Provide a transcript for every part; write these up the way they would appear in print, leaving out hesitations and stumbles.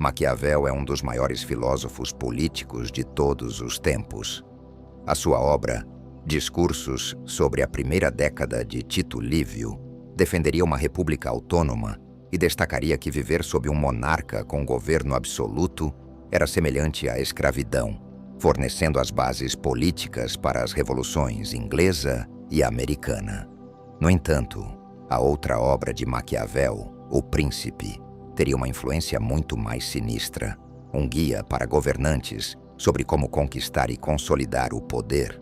Maquiavel é um dos maiores filósofos políticos de todos os tempos. A sua obra, Discursos sobre a Primeira Década de Tito Livio, defenderia uma república autônoma e destacaria que viver sob um monarca com governo absoluto era semelhante à escravidão, fornecendo as bases políticas para as revoluções inglesa e americana. No entanto, a outra obra de Maquiavel, O Príncipe, teria uma influência muito mais sinistra, um guia para governantes sobre como conquistar e consolidar o poder.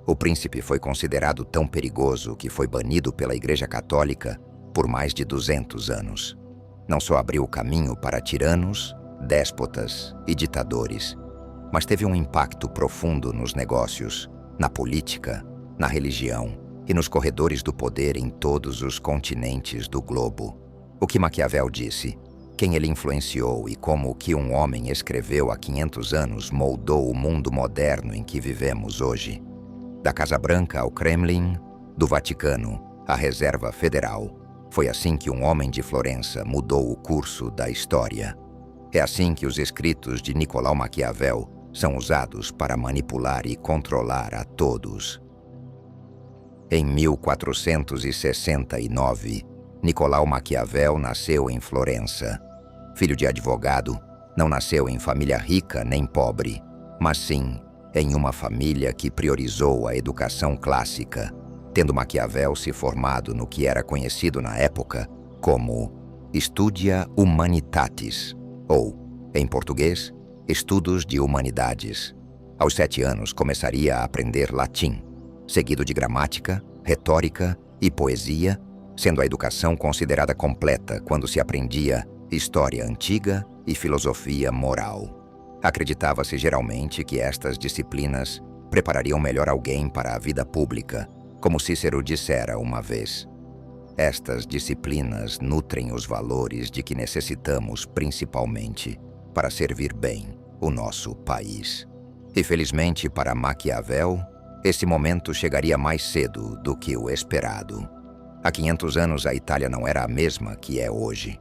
O Príncipe foi considerado tão perigoso que foi banido pela Igreja Católica por mais de 200 anos. Não só abriu o caminho para tiranos, déspotas e ditadores, mas teve um impacto profundo nos negócios, na política, na religião e nos corredores do poder em todos os continentes do globo. O que Maquiavel disse, quem ele influenciou e como o que um homem escreveu há 500 anos moldou o mundo moderno em que vivemos hoje. Da Casa Branca ao Kremlin, do Vaticano à Reserva Federal, foi assim que um homem de Florença mudou o curso da história. É assim que os escritos de Nicolau Maquiavel são usados para manipular e controlar a todos. Em 1469, Nicolau Maquiavel nasceu em Florença. Filho de advogado, não nasceu em família rica nem pobre, mas sim em uma família que priorizou a educação clássica, tendo Maquiavel se formado no que era conhecido na época como Studia Humanitatis, ou, em português, Estudos de Humanidades. Aos 7 anos começaria a aprender latim, seguido de gramática, retórica e poesia, sendo a educação considerada completa quando se aprendia história antiga e filosofia moral. Acreditava-se geralmente que estas disciplinas preparariam melhor alguém para a vida pública, como Cícero dissera uma vez. Estas disciplinas nutrem os valores de que necessitamos principalmente para servir bem o nosso país. E felizmente para Maquiavel, esse momento chegaria mais cedo do que o esperado. Há 500 anos a Itália não era a mesma que é hoje.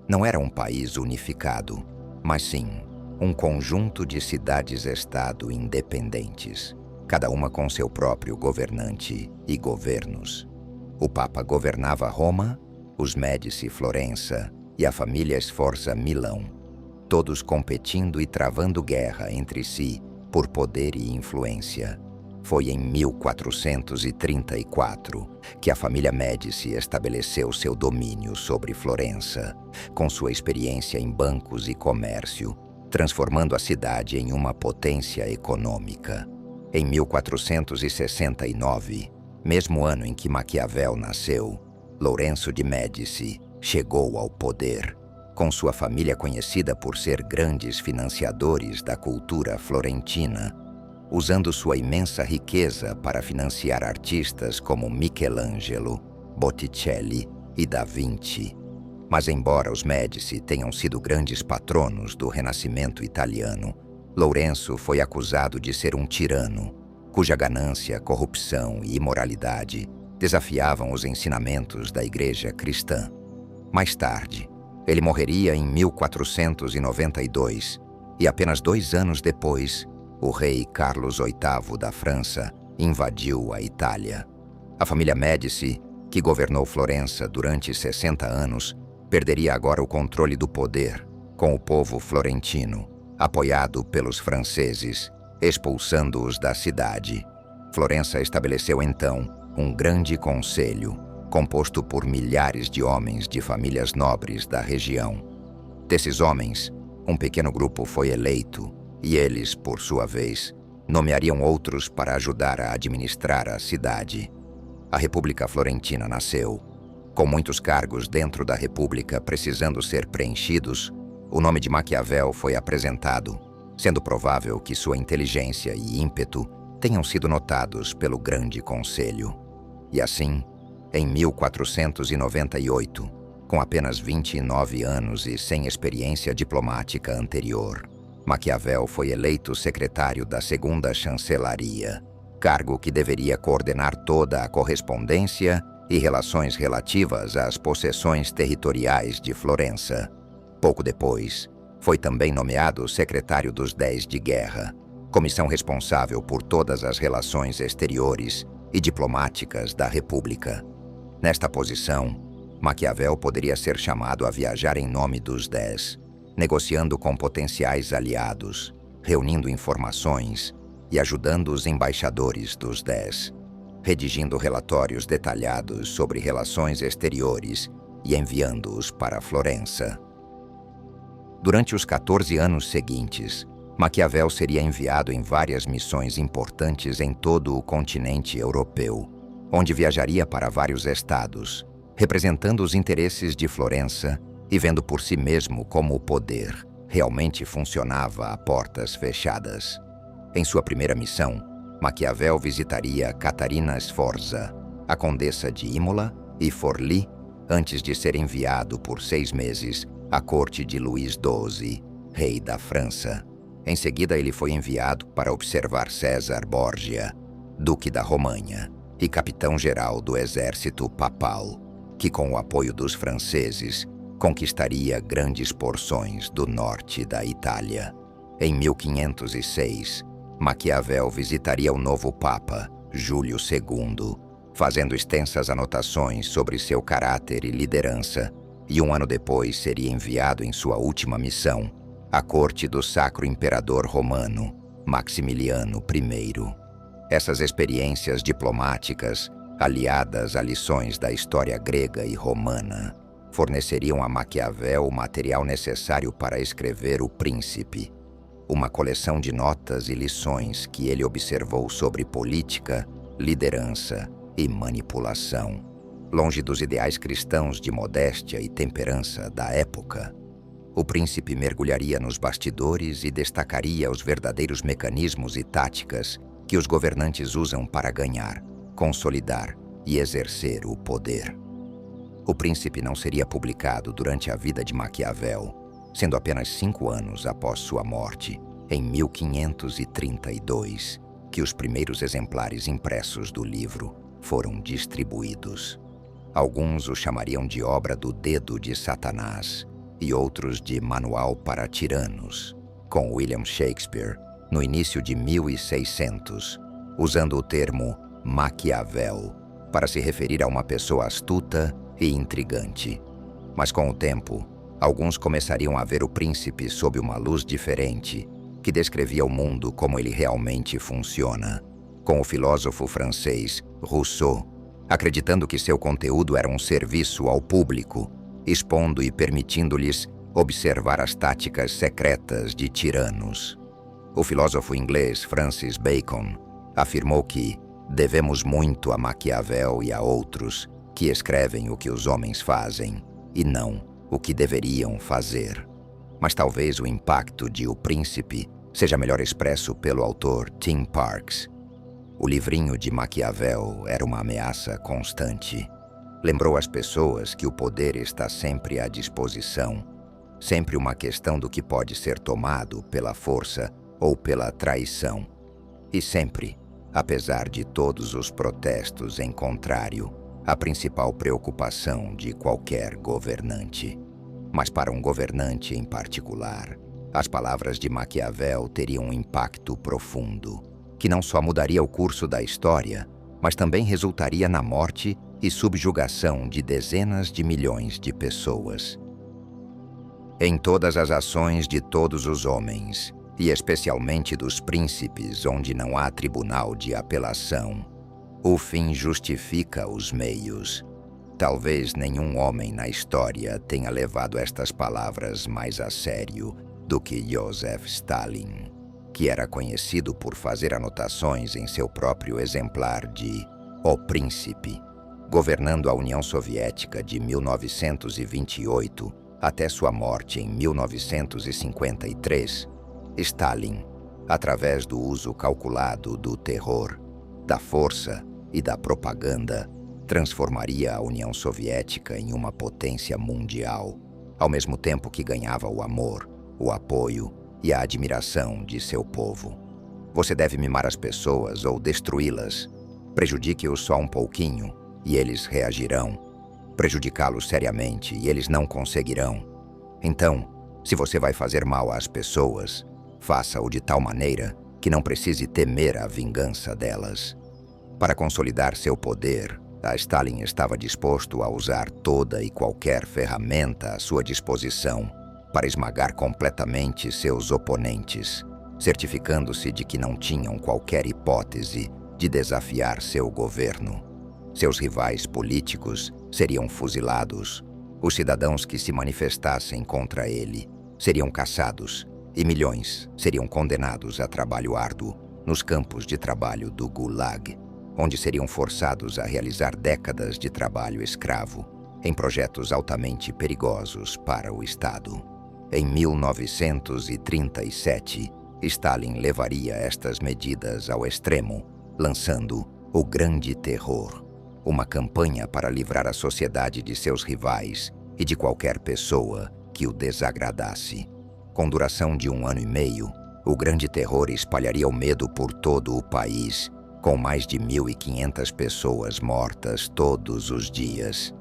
Não era um país unificado, mas sim um conjunto de cidades-estado independentes, cada uma com seu próprio governante e governos. O Papa governava Roma, os Médici Florença e a família Sforza Milão, todos competindo e travando guerra entre si por poder e influência. Foi em 1434 que a família Médici estabeleceu seu domínio sobre Florença, com sua experiência em bancos e comércio, transformando a cidade em uma potência econômica. Em 1469, mesmo ano em que Maquiavel nasceu, Lourenço de Médici chegou ao poder, com sua família conhecida por ser grandes financiadores da cultura florentina, usando sua imensa riqueza para financiar artistas como Michelangelo, Botticelli e Da Vinci. Mas embora os Médici tenham sido grandes patronos do Renascimento italiano, Lourenço foi acusado de ser um tirano, cuja ganância, corrupção e imoralidade desafiavam os ensinamentos da Igreja cristã. Mais tarde, ele morreria em 1492 e apenas 2 anos depois, o rei Carlos VIII da França invadiu a Itália. A família Médici, que governou Florença durante 60 anos, perderia agora o controle do poder, com o povo florentino, apoiado pelos franceses, expulsando-os da cidade. Florença estabeleceu então um grande conselho, composto por milhares de homens de famílias nobres da região. Desses homens, um pequeno grupo foi eleito, e eles, por sua vez, nomeariam outros para ajudar a administrar a cidade. A República Florentina nasceu. Com muitos cargos dentro da República precisando ser preenchidos, o nome de Maquiavel foi apresentado, sendo provável que sua inteligência e ímpeto tenham sido notados pelo Grande Conselho. E assim, em 1498, com apenas 29 anos e sem experiência diplomática anterior, Maquiavel foi eleito secretário da Segunda Chancelaria, cargo que deveria coordenar toda a correspondência e relações relativas às possessões territoriais de Florença. Pouco depois, Foi também nomeado secretário dos 10 de Guerra, comissão responsável por todas as relações exteriores e diplomáticas da República. Nesta posição, Maquiavel poderia ser chamado a viajar em nome dos 10, negociando com potenciais aliados, reunindo informações e ajudando os embaixadores dos 10, redigindo relatórios detalhados sobre relações exteriores e enviando-os para Florença. Durante os 14 anos seguintes, Maquiavel seria enviado em várias missões importantes em todo o continente europeu, onde viajaria para vários estados, representando os interesses de Florença e vendo por si mesmo como o poder realmente funcionava a portas fechadas. Em sua primeira missão, Maquiavel visitaria Catarina Sforza, a condessa de Imola e Forlì, antes de ser enviado por 6 meses à corte de Luís XII, rei da França. Em seguida, ele foi enviado para observar César Borgia, duque da Romanha e capitão-geral do exército papal, que, com o apoio dos franceses, conquistaria grandes porções do norte da Itália. Em 1506, Maquiavel visitaria o novo Papa, Júlio II, fazendo extensas anotações sobre seu caráter e liderança, e 1 ano depois seria enviado em sua última missão à corte do Sacro Imperador Romano, Maximiliano I. Essas experiências diplomáticas, aliadas a lições da história grega e romana, forneceriam a Maquiavel o material necessário para escrever O Príncipe, uma coleção de notas e lições que ele observou sobre política, liderança e manipulação. Longe dos ideais cristãos de modéstia e temperança da época, o príncipe mergulharia nos bastidores e destacaria os verdadeiros mecanismos e táticas que os governantes usam para ganhar, consolidar e exercer o poder. O Príncipe não seria publicado durante a vida de Maquiavel, sendo apenas 5 anos após sua morte, em 1532, que os primeiros exemplares impressos do livro foram distribuídos. Alguns o chamariam de obra do dedo de Satanás e outros de manual para tiranos, com William Shakespeare, no início de 1600, usando o termo Maquiavel para se referir a uma pessoa astuta e intrigante. Mas com o tempo, alguns começariam a ver o príncipe sob uma luz diferente, que descrevia o mundo como ele realmente funciona, com o filósofo francês Rousseau, acreditando que seu conteúdo era um serviço ao público, expondo e permitindo-lhes observar as táticas secretas de tiranos. O filósofo inglês Francis Bacon afirmou que devemos muito a Maquiavel e a outros que escrevem o que os homens fazem e não o que deveriam fazer. Mas talvez o impacto de O Príncipe seja melhor expresso pelo autor Tim Parks. O livrinho de Maquiavel era uma ameaça constante. Lembrou às pessoas que o poder está sempre à disposição, sempre uma questão do que pode ser tomado pela força ou pela traição, e sempre, apesar de todos os protestos em contrário, a principal preocupação de qualquer governante. Mas para um governante em particular, as palavras de Maquiavel teriam um impacto profundo, que não só mudaria o curso da história, mas também resultaria na morte e subjugação de dezenas de milhões de pessoas. Em todas as ações de todos os homens, e especialmente dos príncipes onde não há tribunal de apelação, o fim justifica os meios. Talvez nenhum homem na história tenha levado estas palavras mais a sério do que Joseph Stalin, que era conhecido por fazer anotações em seu próprio exemplar de O Príncipe, governando a União Soviética de 1928 até sua morte em 1953. Stalin, através do uso calculado do terror, da força e da propaganda, transformaria a União Soviética em uma potência mundial, ao mesmo tempo que ganhava o amor, o apoio e a admiração de seu povo. Você deve mimar as pessoas ou destruí-las. Prejudique-os só um pouquinho e eles reagirão. Prejudicá-los seriamente e eles não conseguirão. Então, Se você vai fazer mal às pessoas, faça-o de tal maneira que não precise temer a vingança delas. Para consolidar seu poder, a Stalin estava disposto a usar toda e qualquer ferramenta à sua disposição para esmagar completamente seus oponentes, certificando-se de que não tinham qualquer hipótese de desafiar seu governo. Seus rivais políticos seriam fuzilados. Os cidadãos que se manifestassem contra ele seriam caçados e milhões seriam condenados a trabalho árduo nos campos de trabalho do Gulag, onde seriam forçados a realizar décadas de trabalho escravo em projetos altamente perigosos para o Estado. Em 1937, Stalin levaria estas medidas ao extremo, lançando o Grande Terror, uma campanha para livrar a sociedade de seus rivais e de qualquer pessoa que o desagradasse. Com duração de 1 ano e meio, o Grande Terror espalharia o medo por todo o país, com mais de 1.500 pessoas mortas todos os dias.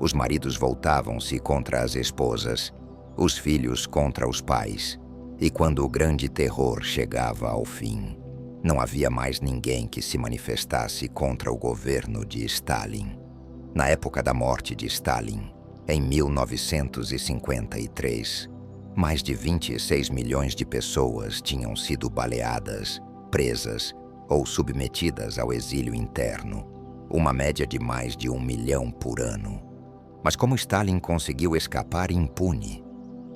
Os maridos voltavam-se contra as esposas, os filhos contra os pais, e quando o Grande Terror chegava ao fim, não havia mais ninguém que se manifestasse contra o governo de Stalin. Na época da morte de Stalin, em 1953, mais de 26 milhões de pessoas tinham sido baleadas, presas ou submetidas ao exílio interno, uma média de mais de 1 milhão por ano. Mas como Stalin conseguiu escapar impune?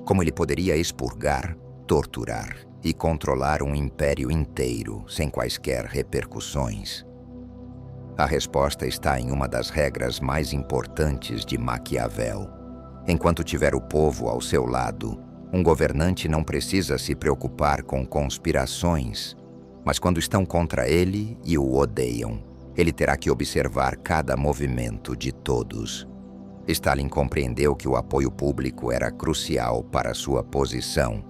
Como ele poderia expurgar, torturar e controlar um império inteiro sem quaisquer repercussões? A resposta está em uma das regras mais importantes de Maquiavel. Enquanto tiver o povo ao seu lado, um governante não precisa se preocupar com conspirações, mas quando estão contra ele e o odeiam, ele terá que observar cada movimento de todos. Stalin compreendeu que o apoio público era crucial para sua posição.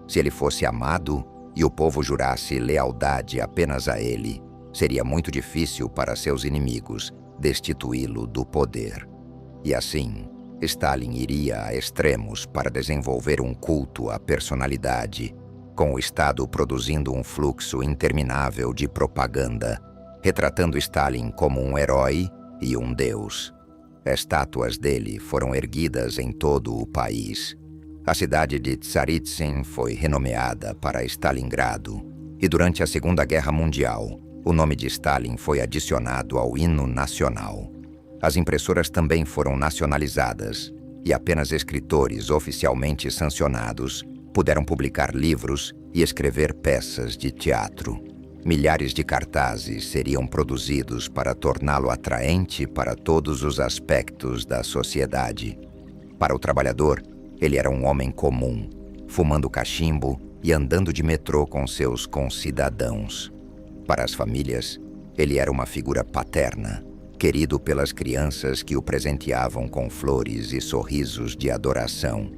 Se ele fosse amado e o povo jurasse lealdade apenas a ele, seria muito difícil para seus inimigos destituí-lo do poder. E assim, Stalin iria a extremos para desenvolver um culto à personalidade, com o Estado produzindo um fluxo interminável de propaganda, retratando Stalin como um herói e um deus. Estátuas dele foram erguidas em todo o país. A cidade de Tsaritsyn foi renomeada para Stalingrado, e durante a Segunda Guerra Mundial, o nome de Stalin foi adicionado ao hino nacional. As impressoras também foram nacionalizadas, e apenas escritores oficialmente sancionados puderam publicar livros e escrever peças de teatro. Milhares de cartazes seriam produzidos para torná-lo atraente para todos os aspectos da sociedade. Para o trabalhador, ele era um homem comum, fumando cachimbo e andando de metrô com seus concidadãos. Para as famílias, ele era uma figura paterna, querido pelas crianças que o presenteavam com flores e sorrisos de adoração.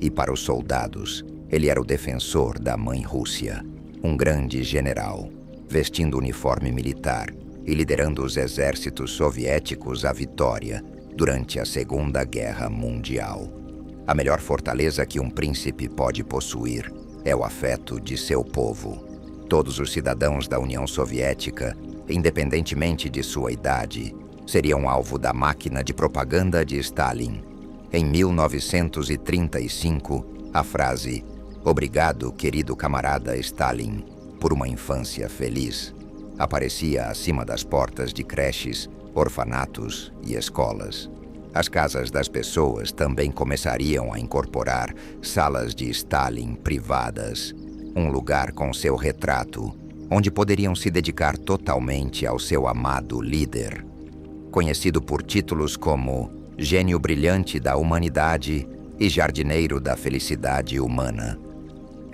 E para os soldados, ele era o defensor da mãe Rússia, um grande general, vestindo uniforme militar e liderando os exércitos soviéticos à vitória durante a Segunda Guerra Mundial. A melhor fortaleza que um príncipe pode possuir é o afeto de seu povo. Todos os cidadãos da União Soviética, independentemente de sua idade, seriam alvo da máquina de propaganda de Stalin. Em 1935, a frase "Obrigado, querido camarada Stalin, por uma infância feliz" aparecia acima das portas de creches, orfanatos e escolas. As casas das pessoas também começariam a incorporar salas de Stalin privadas, um lugar com seu retrato, onde poderiam se dedicar totalmente ao seu amado líder. Conhecido por títulos como Gênio Brilhante da Humanidade e Jardineiro da Felicidade Humana,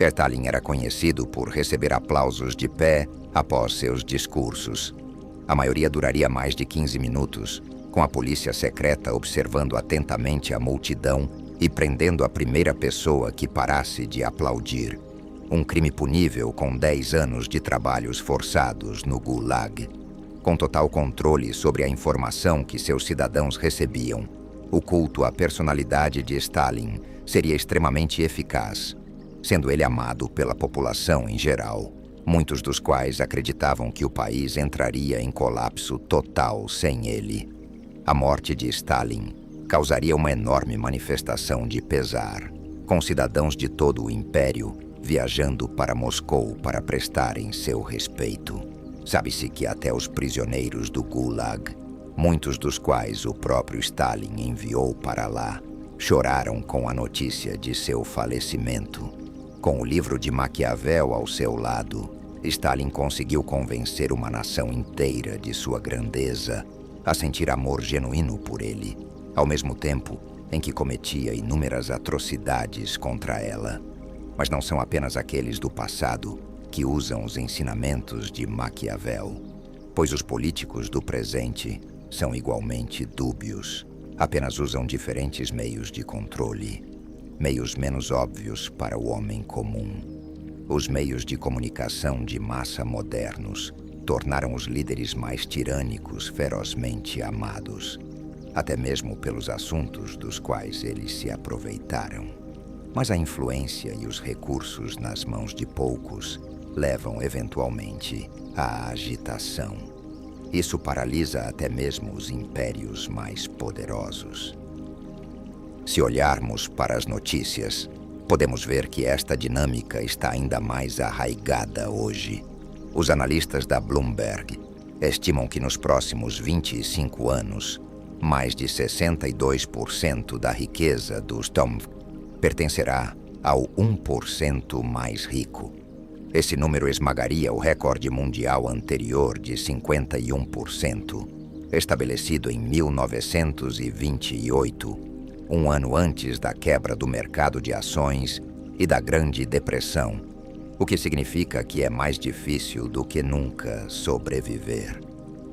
Stalin era conhecido por receber aplausos de pé após seus discursos. A maioria duraria mais de 15 minutos, com a polícia secreta observando atentamente a multidão e prendendo a primeira pessoa que parasse de aplaudir. Um crime punível com 10 anos de trabalhos forçados no Gulag. Com total controle sobre a informação que seus cidadãos recebiam, o culto à personalidade de Stalin seria extremamente eficaz, sendo ele amado pela população em geral, muitos dos quais acreditavam que o país entraria em colapso total sem ele. A morte de Stalin causaria uma enorme manifestação de pesar, com cidadãos de todo o império viajando para Moscou para prestarem seu respeito. Sabe-se que até os prisioneiros do Gulag, muitos dos quais o próprio Stalin enviou para lá, choraram com a notícia de seu falecimento. Com o livro de Maquiavel ao seu lado, Stalin conseguiu convencer uma nação inteira de sua grandeza a sentir amor genuíno por ele, ao mesmo tempo em que cometia inúmeras atrocidades contra ela. Mas não são apenas aqueles do passado que usam os ensinamentos de Maquiavel, pois os políticos do presente são igualmente dúbios, apenas usam diferentes meios de controle, meios menos óbvios para o homem comum. Os meios de comunicação de massa modernos tornaram os líderes mais tirânicos ferozmente amados, até mesmo pelos assuntos dos quais eles se aproveitaram. Mas a influência e os recursos nas mãos de poucos levam eventualmente à agitação. Isso paralisa até mesmo os impérios mais poderosos. Se olharmos para as notícias, podemos ver que esta dinâmica está ainda mais arraigada hoje. Os analistas da Bloomberg estimam que nos próximos 25 anos, mais de 62% da riqueza dos Tom pertencerá ao 1% mais rico. Esse número esmagaria o recorde mundial anterior de 51%, estabelecido em 1928, um ano antes da quebra do mercado de ações e da Grande Depressão, o que significa que é mais difícil do que nunca sobreviver.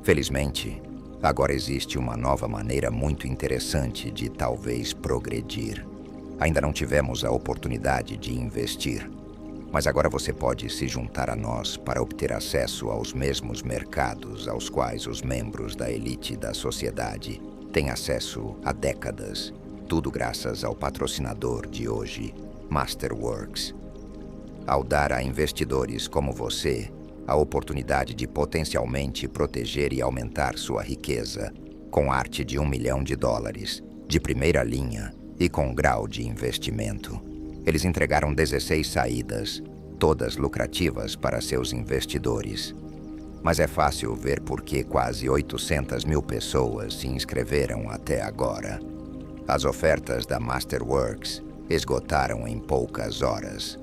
Felizmente, agora existe uma nova maneira muito interessante de talvez progredir. Ainda não tivemos a oportunidade de investir, mas agora você pode se juntar a nós para obter acesso aos mesmos mercados aos quais os membros da elite da sociedade têm acesso há décadas, tudo graças ao patrocinador de hoje, Masterworks. Ao dar a investidores como você a oportunidade de potencialmente proteger e aumentar sua riqueza com arte de $1 milhão, de primeira linha, e com grau de investimento. Eles entregaram 16 saídas, todas lucrativas para seus investidores. Mas é fácil ver por que quase 800 mil pessoas se inscreveram até agora. As ofertas da Masterworks esgotaram em poucas horas,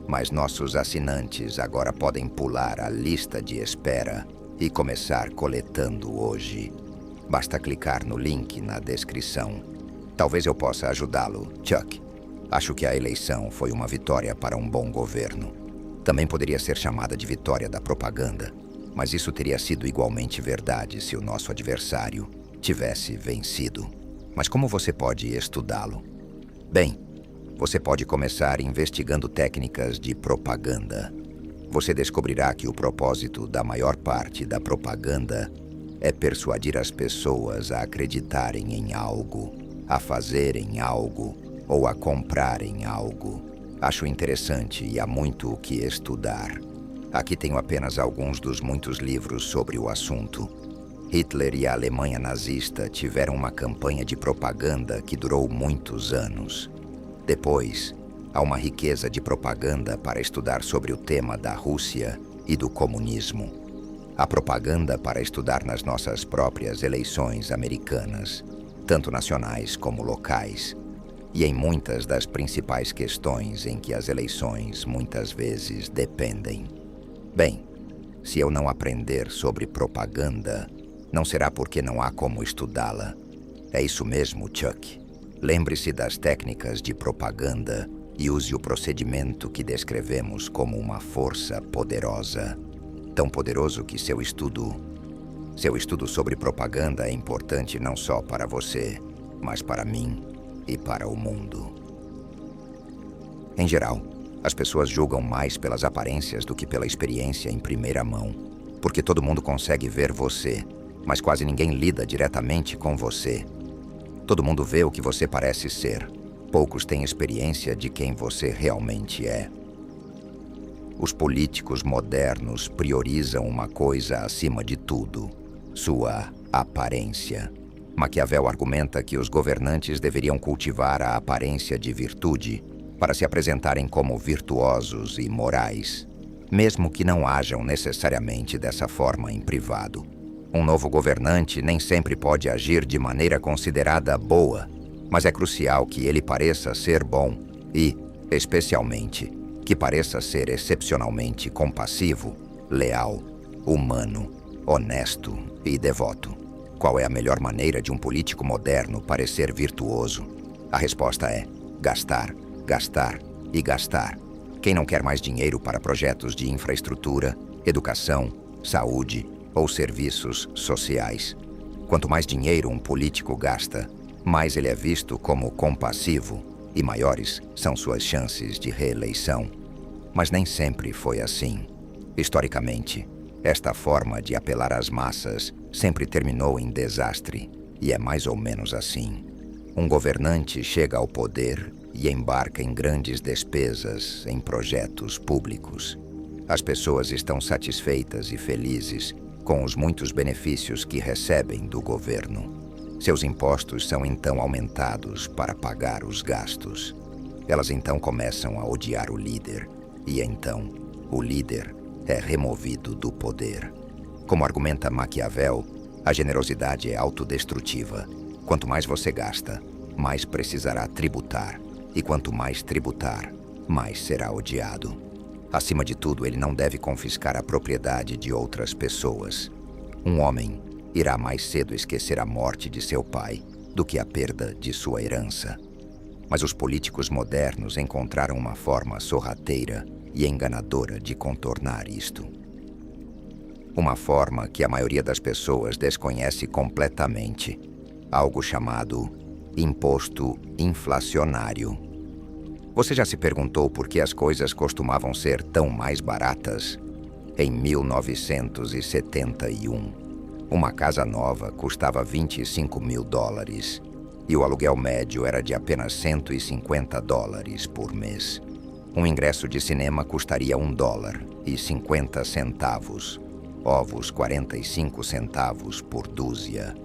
mas nossos assinantes agora podem pular a lista de espera e começar coletando hoje. Basta clicar no link na descrição. Talvez eu possa ajudá-lo, Chuck. Acho que a eleição foi uma vitória para um bom governo. Também poderia ser chamada de vitória da propaganda, mas isso teria sido igualmente verdade se o nosso adversário tivesse vencido. Mas como você pode estudá-lo? Bem, você pode começar investigando técnicas de propaganda. Você descobrirá que o propósito da maior parte da propaganda é persuadir as pessoas a acreditarem em algo, a fazerem algo ou a comprarem algo. Acho interessante e há muito o que estudar. Aqui tenho apenas alguns dos muitos livros sobre o assunto. Hitler e a Alemanha nazista tiveram uma campanha de propaganda que durou muitos anos. Depois, há uma riqueza de propaganda para estudar sobre o tema da Rússia e do comunismo. Há propaganda para estudar nas nossas próprias eleições americanas, tanto nacionais como locais, e em muitas das principais questões em que as eleições muitas vezes dependem. Bem, se eu não aprender sobre propaganda, não será porque não há como estudá-la. É isso mesmo, Chuck. Lembre-se das técnicas de propaganda e use o procedimento que descrevemos como uma força poderosa. Tão poderoso que seu estudo sobre propaganda é importante não só para você, mas para mim e para o mundo. Em geral, as pessoas julgam mais pelas aparências do que pela experiência em primeira mão, porque todo mundo consegue ver você, mas quase ninguém lida diretamente com você. Todo mundo vê o que você parece ser, Poucos têm experiência de quem você realmente é. Os políticos modernos priorizam uma coisa acima de tudo: sua aparência. Maquiavel argumenta que os governantes deveriam cultivar a aparência de virtude para se apresentarem como virtuosos e morais, mesmo que não hajam necessariamente dessa forma em privado. Um novo governante nem sempre pode agir de maneira considerada boa, mas é crucial que ele pareça ser bom e, especialmente, que pareça ser excepcionalmente compassivo, leal, humano, honesto e devoto. Qual é a melhor maneira de um político moderno parecer virtuoso? A resposta é gastar, gastar e gastar. Quem não quer mais dinheiro para projetos de infraestrutura, educação, saúde ou serviços sociais? Quanto mais dinheiro um político gasta, mais ele é visto como compassivo e maiores são suas chances de reeleição. Mas nem sempre foi assim. Historicamente, esta forma de apelar às massas sempre terminou em desastre, e é mais ou menos assim. Um governante chega ao poder e embarca em grandes despesas em projetos públicos. As pessoas estão satisfeitas e felizes com os muitos benefícios que recebem do governo. Seus impostos são então aumentados para pagar os gastos. Elas então começam a odiar o líder, e então o líder é removido do poder. Como argumenta Maquiavel, a generosidade é autodestrutiva. Quanto mais você gasta, mais precisará tributar, e quanto mais tributar, mais será odiado. Acima de tudo, ele não deve confiscar a propriedade de outras pessoas. Um homem irá mais cedo esquecer a morte de seu pai do que a perda de sua herança. Mas os políticos modernos encontraram uma forma sorrateira e enganadora de contornar isto. Uma forma que a maioria das pessoas desconhece completamente, algo chamado imposto inflacionário. Você já se perguntou por que as coisas costumavam ser tão mais baratas? Em 1971, uma casa nova custava $25.000 e o aluguel médio era de apenas $150 por mês. Um ingresso de cinema custaria $1,50, ovos 45 centavos por dúzia,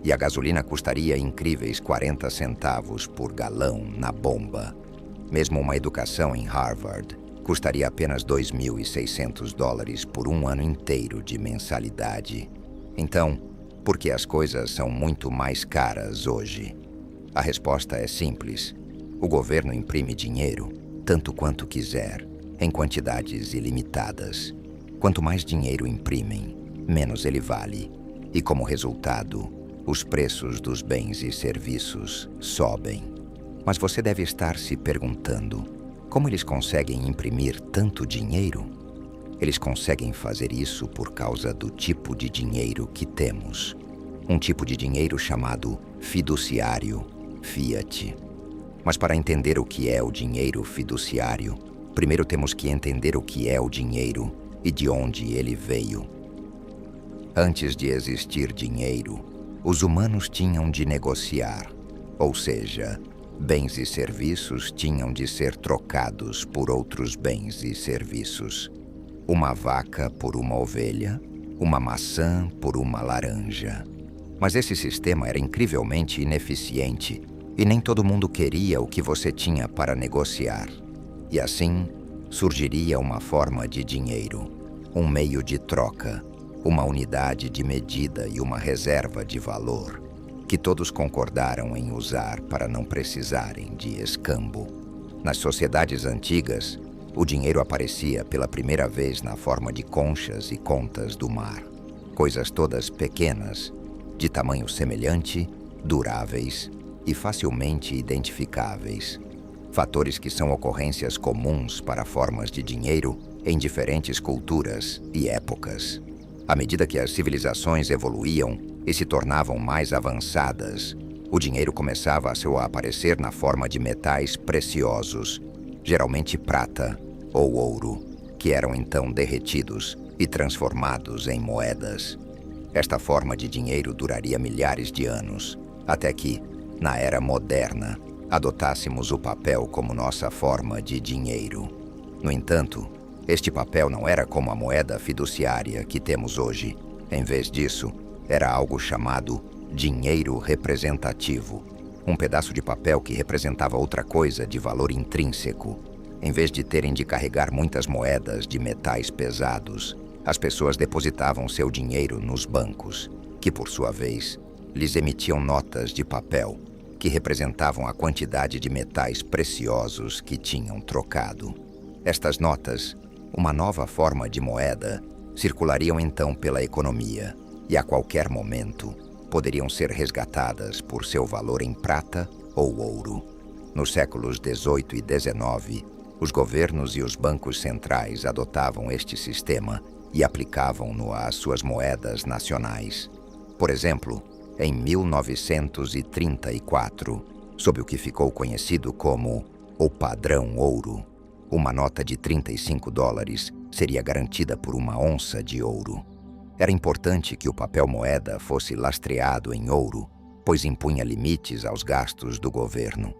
e a gasolina custaria incríveis 40 centavos por galão na bomba. Mesmo uma educação em Harvard custaria apenas $2.600 por um ano inteiro de mensalidade. Então, por que as coisas são muito mais caras hoje? A resposta é simples. O governo imprime dinheiro, tanto quanto quiser, em quantidades ilimitadas. Quanto mais dinheiro imprimem, menos ele vale. E como resultado, os preços dos bens e serviços sobem. Mas você deve estar se perguntando, como eles conseguem imprimir tanto dinheiro? Eles conseguem fazer isso por causa do tipo de dinheiro que temos. Um tipo de dinheiro chamado fiduciário, fiat. Mas para entender o que é o dinheiro fiduciário, primeiro temos que entender o que é o dinheiro e de onde ele veio. Antes de existir dinheiro, os humanos tinham de negociar, ou seja, bens e serviços tinham de ser trocados por outros bens e serviços. Uma vaca por uma ovelha, uma maçã por uma laranja. Mas esse sistema era incrivelmente ineficiente e nem todo mundo queria o que você tinha para negociar. E assim, surgiria uma forma de dinheiro, um meio de troca, uma unidade de medida e uma reserva de valor, que todos concordaram em usar para não precisarem de escambo. Nas sociedades antigas, o dinheiro aparecia pela primeira vez na forma de conchas e contas do mar, coisas todas pequenas, de tamanho semelhante, duráveis e facilmente identificáveis. Fatores que são ocorrências comuns para formas de dinheiro em diferentes culturas e épocas. À medida que as civilizações evoluíam e se tornavam mais avançadas, o dinheiro começava a aparecer na forma de metais preciosos, geralmente prata ou ouro, que eram então derretidos e transformados em moedas. Esta forma de dinheiro duraria milhares de anos, até que, na era moderna, adotássemos o papel como nossa forma de dinheiro. No entanto, este papel não era como a moeda fiduciária que temos hoje. Em vez disso, era algo chamado dinheiro representativo, um pedaço de papel que representava outra coisa de valor intrínseco. Em vez de terem de carregar muitas moedas de metais pesados, as pessoas depositavam seu dinheiro nos bancos, que por sua vez lhes emitiam notas de papel que representavam a quantidade de metais preciosos que tinham trocado. Estas notas, uma nova forma de moeda, circulariam então pela economia e a qualquer momento poderiam ser resgatadas por seu valor em prata ou ouro. Nos séculos XVIII e XIX, os governos e os bancos centrais adotavam este sistema e aplicavam-no às suas moedas nacionais. Por exemplo, em 1934, sob o que ficou conhecido como o padrão ouro, uma nota de $35 seria garantida por uma onça de ouro. Era importante que o papel moeda fosse lastreado em ouro, pois impunha limites aos gastos do governo.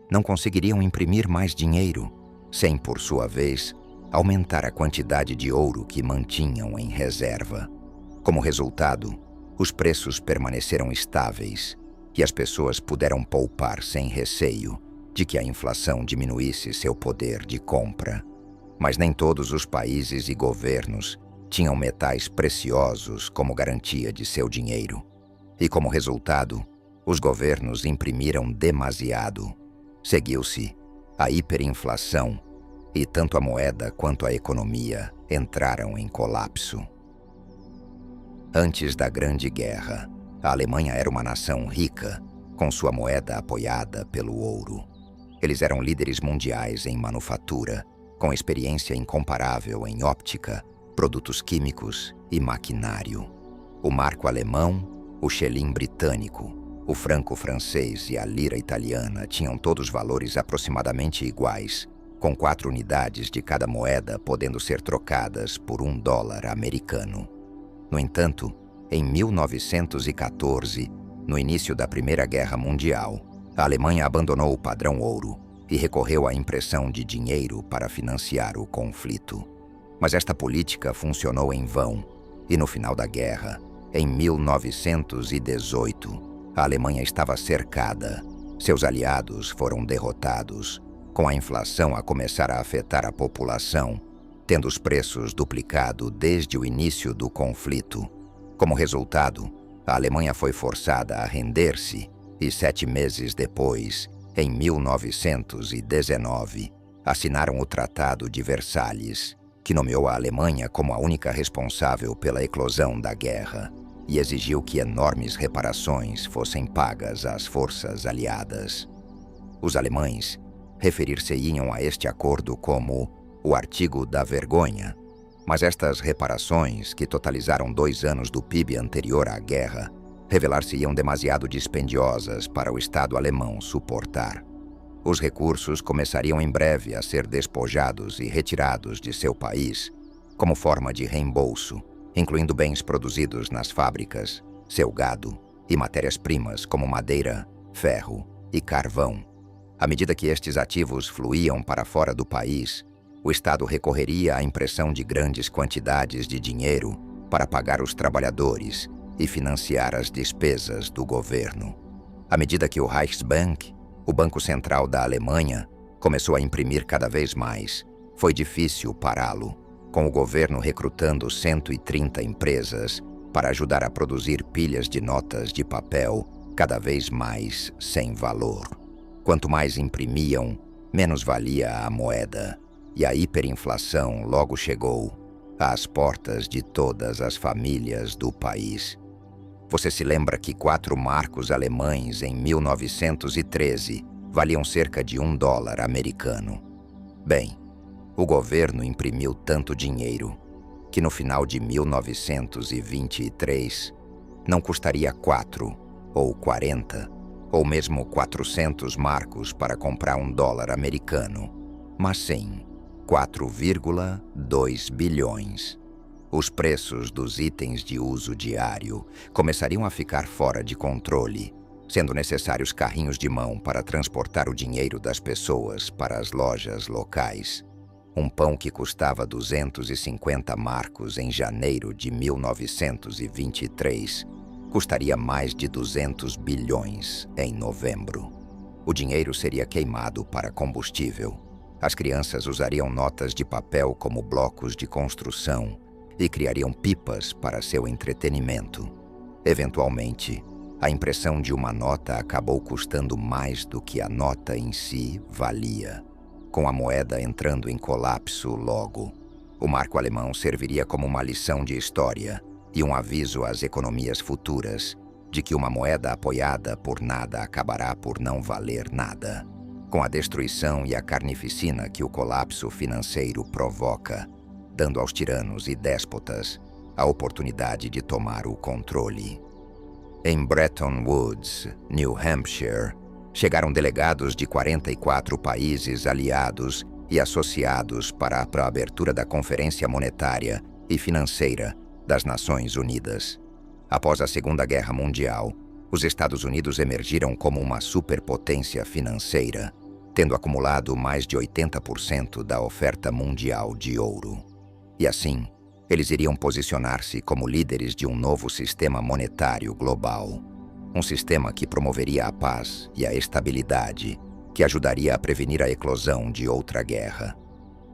Não conseguiriam imprimir mais dinheiro, sem, por sua vez, aumentar a quantidade de ouro que mantinham em reserva. Como resultado, os preços permaneceram estáveis e as pessoas puderam poupar sem receio de que a inflação diminuísse seu poder de compra. Mas nem todos os países e governos tinham metais preciosos como garantia de seu dinheiro. E como resultado, os governos imprimiram demasiado. Seguiu-se a hiperinflação e tanto a moeda quanto a economia entraram em colapso. Antes da Grande Guerra, a Alemanha era uma nação rica, com sua moeda apoiada pelo ouro. Eles eram líderes mundiais em manufatura, com experiência incomparável em óptica, produtos químicos e maquinário. O marco alemão, o xelim britânico, o franco francês e a lira italiana tinham todos valores aproximadamente iguais, com 4 unidades de cada moeda podendo ser trocadas por $1 americano. No entanto, em 1914, no início da Primeira Guerra Mundial, a Alemanha abandonou o padrão ouro e recorreu à impressão de dinheiro para financiar o conflito. Mas esta política funcionou em vão, e no final da guerra, em 1918, a Alemanha estava cercada. Seus aliados foram derrotados, com a inflação a começar a afetar a população, tendo os preços duplicado desde o início do conflito. Como resultado, a Alemanha foi forçada a render-se e 7 meses depois, em 1919, assinaram o Tratado de Versalhes, que nomeou a Alemanha como a única responsável pela eclosão da guerra e exigiu que enormes reparações fossem pagas às forças aliadas. Os alemães referir-se-iam a este acordo como o Artigo da Vergonha, mas estas reparações, que totalizaram 2 anos do PIB anterior à guerra, revelar-se-iam demasiado dispendiosas para o Estado alemão suportar. Os recursos começariam em breve a ser despojados e retirados de seu país, como forma de reembolso, incluindo bens produzidos nas fábricas, seu gado e matérias-primas como madeira, ferro e carvão. À medida que estes ativos fluíam para fora do país, o Estado recorreria à impressão de grandes quantidades de dinheiro para pagar os trabalhadores e financiar as despesas do governo. À medida que o Reichsbank, o Banco Central da Alemanha, começou a imprimir cada vez mais, foi difícil pará-lo, com o governo recrutando 130 empresas para ajudar a produzir pilhas de notas de papel cada vez mais sem valor. Quanto mais imprimiam, menos valia a moeda, e a hiperinflação logo chegou às portas de todas as famílias do país. Você se lembra que 4 marcos alemães em 1913 valiam cerca de $1 americano? Bem, o governo imprimiu tanto dinheiro que no final de 1923 não custaria 4 ou 40 ou mesmo 400 marcos para comprar $1 americano, mas sim 4,2 bilhões. Os preços dos itens de uso diário começariam a ficar fora de controle sendo necessários carrinhos de mão para transportar o dinheiro das pessoas para as lojas locais. Um pão que custava 250 marcos em janeiro de 1923 custaria mais de 200 bilhões em novembro. O dinheiro seria queimado para combustível. As crianças usariam notas de papel como blocos de construção e criariam pipas para seu entretenimento. Eventualmente, a impressão de uma nota acabou custando mais do que a nota em si valia. Com a moeda entrando em colapso logo, o marco alemão serviria como uma lição de história e um aviso às economias futuras de que uma moeda apoiada por nada acabará por não valer nada. Com a destruição e a carnificina que o colapso financeiro provoca, dando aos tiranos e déspotas a oportunidade de tomar o controle. Em Bretton Woods, New Hampshire, chegaram delegados de 44 países aliados e associados para a abertura da Conferência Monetária e Financeira das Nações Unidas. Após a Segunda Guerra Mundial, os Estados Unidos emergiram como uma superpotência financeira, tendo acumulado mais de 80% da oferta mundial de ouro. E assim, eles iriam posicionar-se como líderes de um novo sistema monetário global. Um sistema que promoveria a paz e a estabilidade, que ajudaria a prevenir a eclosão de outra guerra.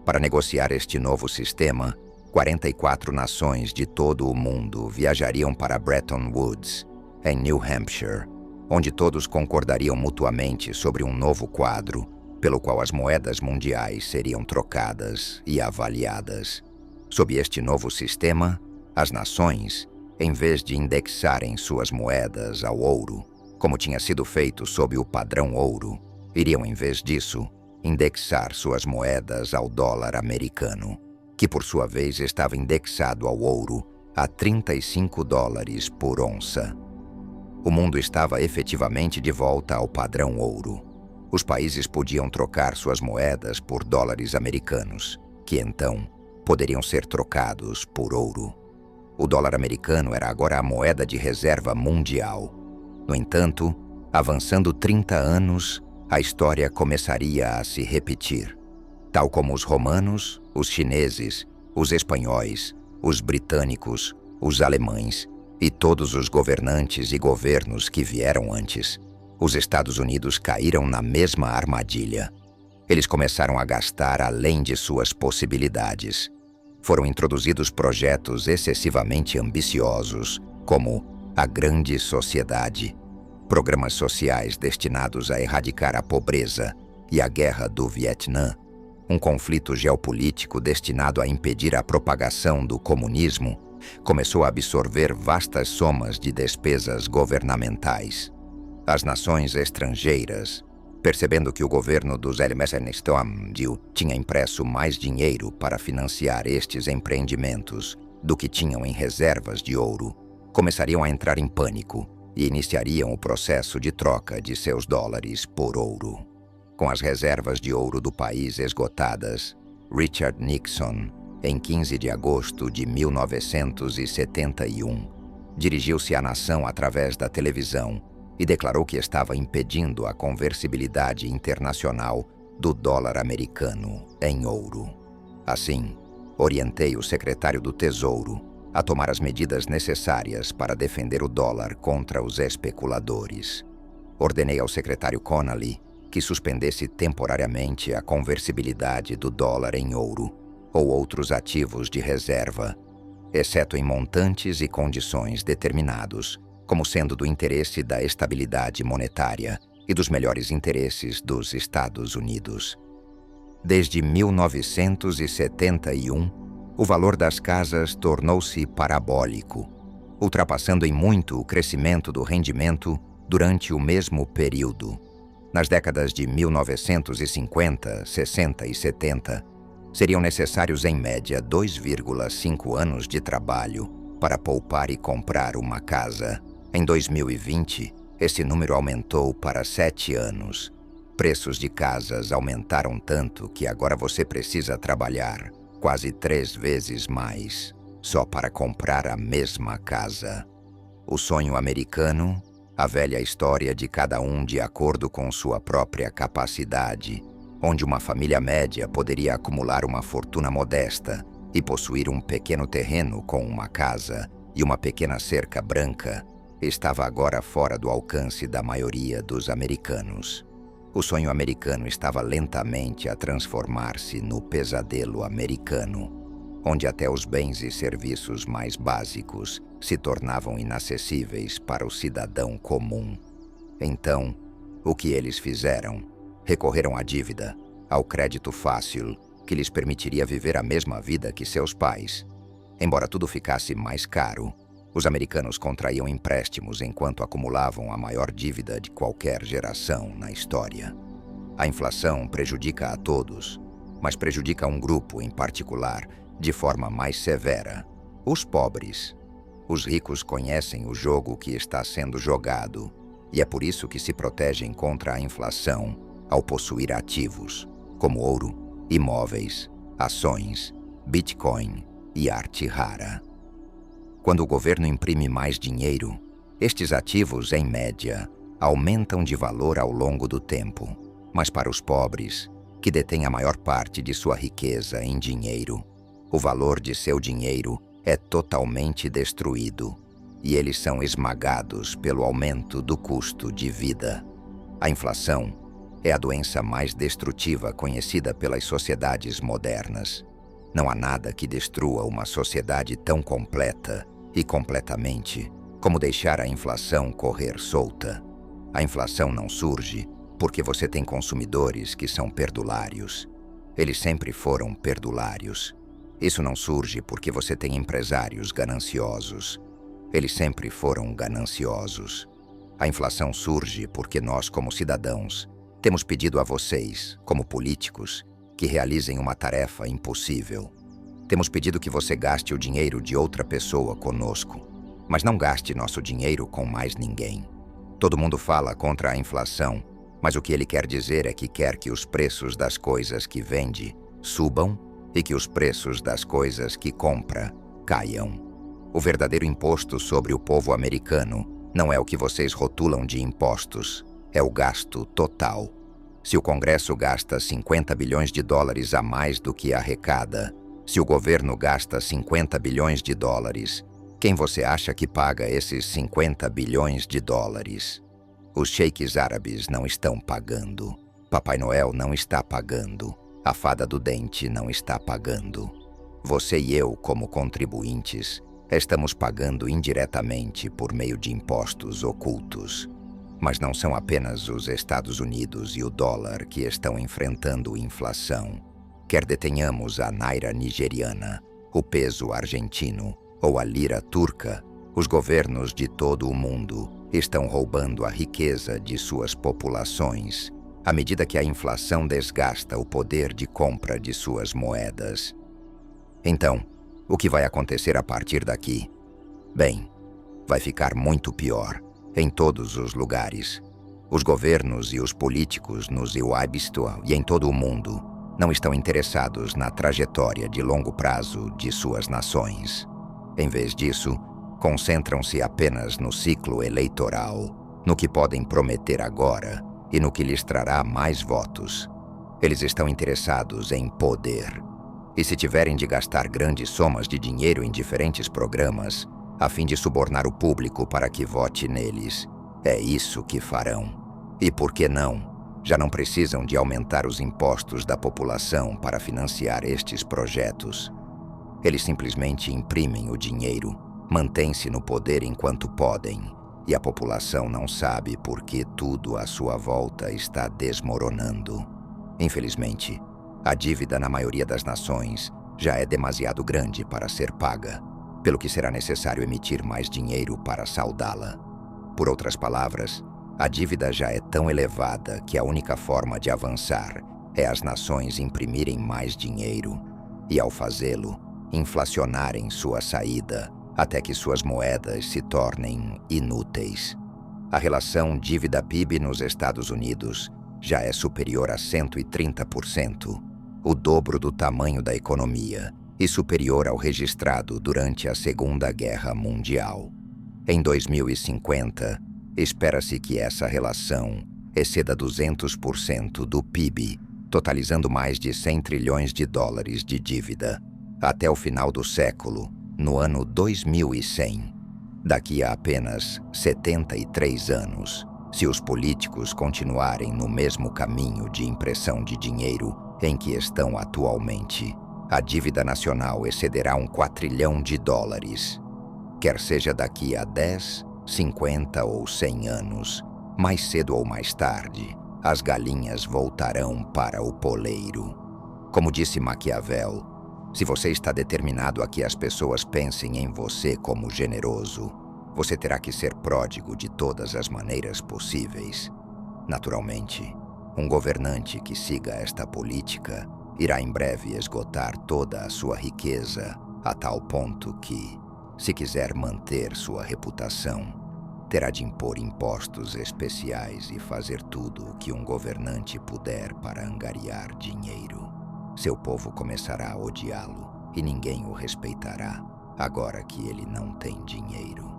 Para negociar este novo sistema, 44 nações de todo o mundo viajariam para Bretton Woods, em New Hampshire, onde todos concordariam mutuamente sobre um novo quadro, pelo qual as moedas mundiais seriam trocadas e avaliadas. Sob este novo sistema, as nações, em vez de indexarem suas moedas ao ouro, como tinha sido feito sob o padrão ouro, iriam, em vez disso, indexar suas moedas ao dólar americano, que por sua vez estava indexado ao ouro a 35 dólares por onça. O mundo estava efetivamente de volta ao padrão ouro. Os países podiam trocar suas moedas por dólares americanos, que então poderiam ser trocados por ouro. O dólar americano era agora a moeda de reserva mundial. No entanto, avançando 30 anos, a história começaria a se repetir. Tal como os romanos, os chineses, os espanhóis, os britânicos, os alemães e todos os governantes e governos que vieram antes, os Estados Unidos caíram na mesma armadilha. Eles começaram a gastar além de suas possibilidades. Foram introduzidos projetos excessivamente ambiciosos, como a Grande Sociedade, programas sociais destinados a erradicar a pobreza e a Guerra do Vietnã, um conflito geopolítico destinado a impedir a propagação do comunismo, começou a absorver vastas somas de despesas governamentais. As nações estrangeiras, percebendo que o governo dos Elmesenståmdil tinha impresso mais dinheiro para financiar estes empreendimentos do que tinham em reservas de ouro, começariam a entrar em pânico e iniciariam o processo de troca de seus dólares por ouro. Com as reservas de ouro do país esgotadas, Richard Nixon, em 15 de agosto de 1971, dirigiu-se à nação através da televisão e declarou que estava impedindo a conversibilidade internacional do dólar americano em ouro. Assim, orientei o secretário do Tesouro a tomar as medidas necessárias para defender o dólar contra os especuladores. Ordenei ao secretário Connally que suspendesse temporariamente a conversibilidade do dólar em ouro ou outros ativos de reserva, exceto em montantes e condições determinados, como sendo do interesse da estabilidade monetária e dos melhores interesses dos Estados Unidos. Desde 1971, o valor das casas tornou-se parabólico, ultrapassando em muito o crescimento do rendimento durante o mesmo período. Nas décadas de 1950, 60 e 70, seriam necessários em média 2,5 anos de trabalho para poupar e comprar uma casa. Em 2020, esse número aumentou para 7 anos. Preços de casas aumentaram tanto que agora você precisa trabalhar quase 3 vezes mais só para comprar a mesma casa. O sonho americano A velha história de cada um de acordo com sua própria capacidade, onde uma família média poderia acumular uma fortuna modesta e possuir um pequeno terreno com uma casa e uma pequena cerca branca, estava agora fora do alcance da maioria dos americanos. O sonho americano estava lentamente a transformar-se no pesadelo americano, onde até os bens e serviços mais básicos se tornavam inacessíveis para o cidadão comum. Então, o que eles fizeram? Recorreram à dívida, ao crédito fácil, que lhes permitiria viver a mesma vida que seus pais. Embora tudo ficasse mais caro, os americanos contraíam empréstimos enquanto acumulavam a maior dívida de qualquer geração na história. A inflação prejudica a todos, mas prejudica um grupo em particular de forma mais severa: os pobres. Os ricos conhecem o jogo que está sendo jogado, e é por isso que se protegem contra a inflação ao possuir ativos, como ouro, imóveis, ações, Bitcoin e arte rara. Quando o governo imprime mais dinheiro, estes ativos, em média, aumentam de valor ao longo do tempo. Mas para os pobres, que detêm a maior parte de sua riqueza em dinheiro, o valor de seu dinheiro é totalmente destruído e eles são esmagados pelo aumento do custo de vida. A inflação é a doença mais destrutiva conhecida pelas sociedades modernas. Não há nada que destrua uma sociedade tão completa e completamente como deixar a inflação correr solta. A inflação não surge porque você tem consumidores que são perdulários. Eles sempre foram perdulários. Isso não surge porque você tem empresários gananciosos. Eles sempre foram gananciosos. A inflação surge porque nós, como cidadãos, temos pedido a vocês, como políticos, que realizem uma tarefa impossível. Temos pedido que você gaste o dinheiro de outra pessoa conosco, mas não gaste nosso dinheiro com mais ninguém. Todo mundo fala contra a inflação, mas o que ele quer dizer é que quer que os preços das coisas que vende subam e que os preços das coisas que compra caiam. O verdadeiro imposto sobre o povo americano não é o que vocês rotulam de impostos, é o gasto total. Se o Congresso gasta 50 bilhões de dólares a mais do que arrecada, se o governo gasta 50 bilhões de dólares, quem você acha que paga esses 50 bilhões de dólares? Os sheiks árabes não estão pagando. Papai Noel não está pagando. A fada do dente não está pagando. Você e eu, como contribuintes, estamos pagando indiretamente por meio de impostos ocultos. Mas não são apenas os Estados Unidos e o dólar que estão enfrentando inflação. Quer detenhamos a naira nigeriana, o peso argentino ou a lira turca, os governos de todo o mundo estão roubando a riqueza de suas populações à medida que a inflação desgasta o poder de compra de suas moedas. Então, o que vai acontecer a partir daqui? Bem, vai ficar muito pior em todos os lugares. Os governos e os políticos nos Iwabistua e em todo o mundo não estão interessados na trajetória de longo prazo de suas nações. Em vez disso, concentram-se apenas no ciclo eleitoral, no que podem prometer agora e no que lhes trará mais votos. Eles estão interessados em poder. E se tiverem de gastar grandes somas de dinheiro em diferentes programas, a fim de subornar o público para que vote neles, é isso que farão. E por que não? Já não precisam de aumentar os impostos da população para financiar estes projetos. Eles simplesmente imprimem o dinheiro, mantêm-se no poder enquanto podem, e a população não sabe por que tudo à sua volta está desmoronando. Infelizmente, a dívida na maioria das nações já é demasiado grande para ser paga, pelo que será necessário emitir mais dinheiro para saldá-la. Por outras palavras, a dívida já é tão elevada que a única forma de avançar é as nações imprimirem mais dinheiro e, ao fazê-lo, inflacionarem sua saída até que suas moedas se tornem inúteis. A relação dívida-PIB nos Estados Unidos já é superior a 130%, o dobro do tamanho da economia e superior ao registrado durante a Segunda Guerra Mundial. Em 2050, Espera-se que essa relação exceda 200% do PIB, totalizando mais de 100 trilhões de dólares de dívida, até o final do século, no ano 2100. Daqui a apenas 73 anos, se os políticos continuarem no mesmo caminho de impressão de dinheiro em que estão atualmente, a dívida nacional excederá um quatrilhão de dólares. Quer seja daqui a 10, 50 ou 100 anos, mais cedo ou mais tarde, as galinhas voltarão para o poleiro. Como disse Maquiavel, se você está determinado a que as pessoas pensem em você como generoso, você terá que ser pródigo de todas as maneiras possíveis. Naturalmente, um governante que siga esta política irá em breve esgotar toda a sua riqueza a tal ponto que, se quiser manter sua reputação, terá de impor impostos especiais e fazer tudo o que um governante puder para angariar dinheiro. Seu povo começará a odiá-lo e ninguém o respeitará, agora que ele não tem dinheiro.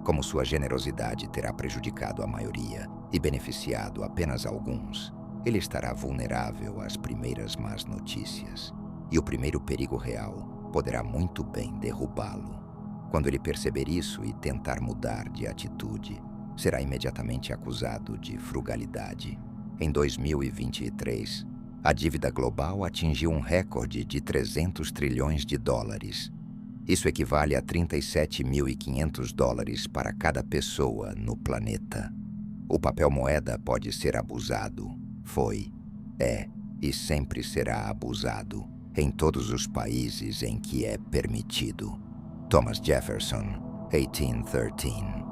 Como sua generosidade terá prejudicado a maioria e beneficiado apenas alguns, ele estará vulnerável às primeiras más notícias, e o primeiro perigo real poderá muito bem derrubá-lo. Quando ele perceber isso e tentar mudar de atitude, será imediatamente acusado de frugalidade. Em 2023, a dívida global atingiu um recorde de 300 trilhões de dólares. Isso equivale a 37.500 dólares para cada pessoa no planeta. O papel moeda pode ser abusado. Foi, é e sempre será abusado em todos os países em que é permitido. Thomas Jefferson, 1813.